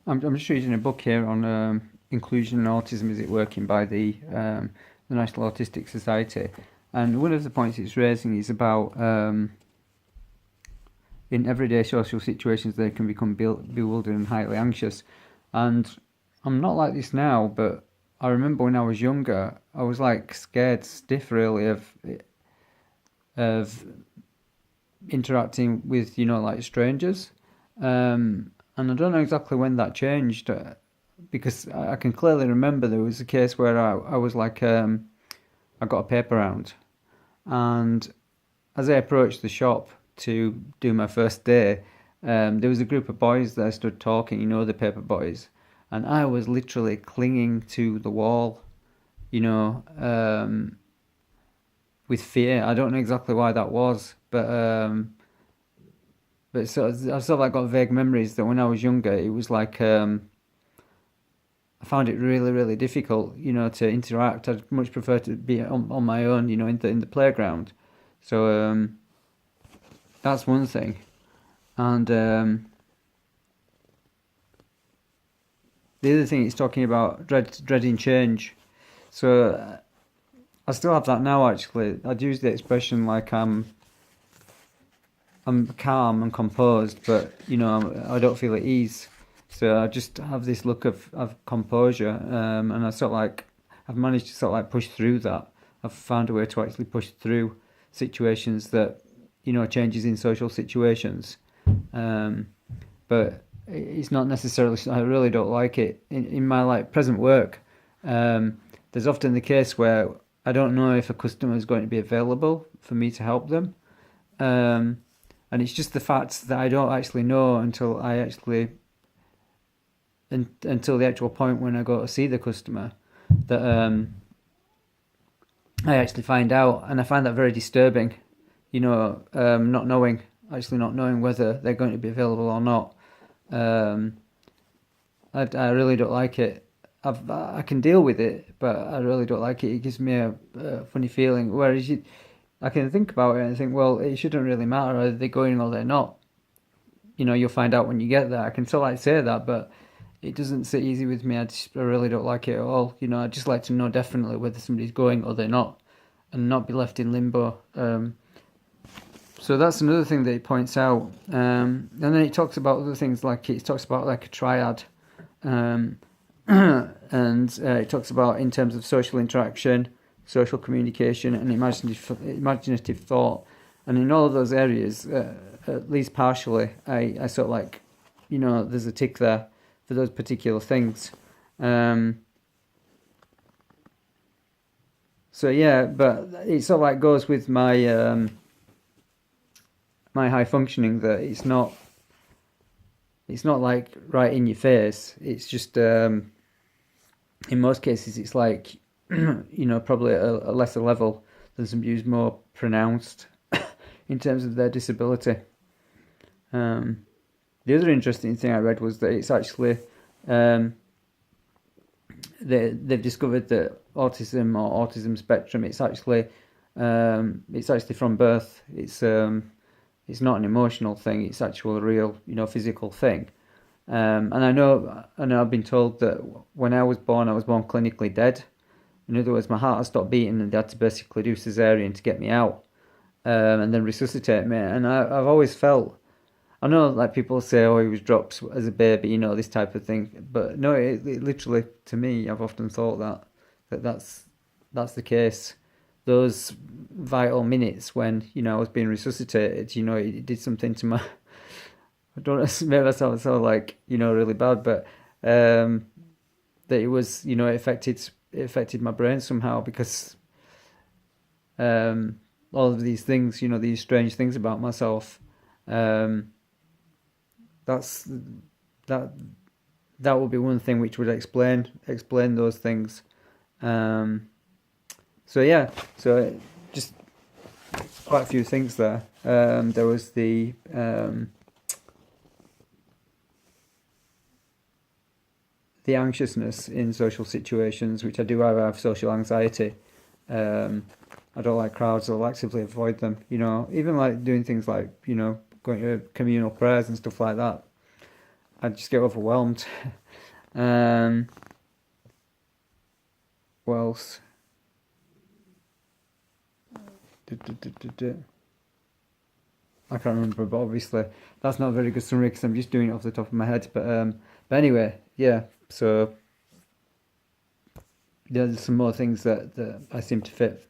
I'm just reading a book here on inclusion and autism. Is it working by the National Autistic Society? And one of the points it's raising is about in everyday social situations they can become bewildered and highly anxious. And I'm not like this now, but I remember when I was younger, I was like scared stiff really of interacting with like strangers. And I don't know exactly when that changed, because I can clearly remember there was a case where I was like I got a paper round, and as I approached the shop to do my first day, there was a group of boys that stood talking, the paper boys, and I was literally clinging to the wall, you know, with fear. I don't know exactly why that was, but I sort of like got vague memories that when I was younger, it was like I found it really, really difficult, to interact. I'd much prefer to be on my own, in the playground. So that's one thing. And the other thing it's talking about dreading change. So I still have that now. Actually, I'd use the expression like I'm calm and composed, but I don't feel at ease. So I just have this look of composure, and I've managed to sort of like push through that. I've found a way to actually push through situations that changes in social situations, um, but it's not necessarily. I really don't like it in my like present work. There's often the case where I don't know if a customer is going to be available for me to help them. Um, and it's just the fact that I don't actually know until the actual point when I go to see the customer that I actually find out, and I find that very disturbing. Not knowing whether they're going to be available or not. Um, I really don't like it. I can deal with it, but I really don't like it. It gives me a funny feeling. Whereas I can think about it and think, well, it shouldn't really matter whether they're going or they're not. You'll find out when you get there. I can sort of like say that, but it doesn't sit easy with me. I really don't like it at all. I just like to know definitely whether somebody's going or they're not, and not be left in limbo. So that's another thing that it points out. And then it talks about other things, like it talks about like a triad. Um, and it talks about in terms of social interaction, social communication, and imaginative thought. And in all of those areas, at least partially, I sort of like, there's a tick there for those particular things. So yeah, but it sort of like goes with my my high functioning, that it's not like right in your face. It's just in most cases it's like probably a lesser level than somebody who's more pronounced in terms of their disability. The other interesting thing I read was that it's actually um, they've discovered that autism or autism spectrum, it's actually from birth. It's not an emotional thing. It's actual real physical thing. And I know I've been told that when I was born clinically dead. In other words, my heart had stopped beating, and they had to basically do cesarean to get me out, and then resuscitate me. And I've always felt, I know like people say, oh, he was dropped as a baby, this type of thing. But no, it literally, to me, I've often thought that's the case. Those vital minutes when I was being resuscitated, it did something to my. I don't know, maybe that sounds so like really bad, but that it was it affected my brain somehow, because all of these things, these strange things about myself. Um, that's that that would be one thing which would explain those things. Um, so yeah, so just quite a few things there. There was the anxiousness in social situations, which I do have social anxiety. Um, I don't like crowds. I'll actively avoid them. Even like doing things like going to communal prayers and stuff like that. I just get overwhelmed. um, what else? I can't remember, but obviously that's not a very good summary because I'm just doing it off the top of my head. But anyway, yeah. So yeah, there's some more things that I seem to fit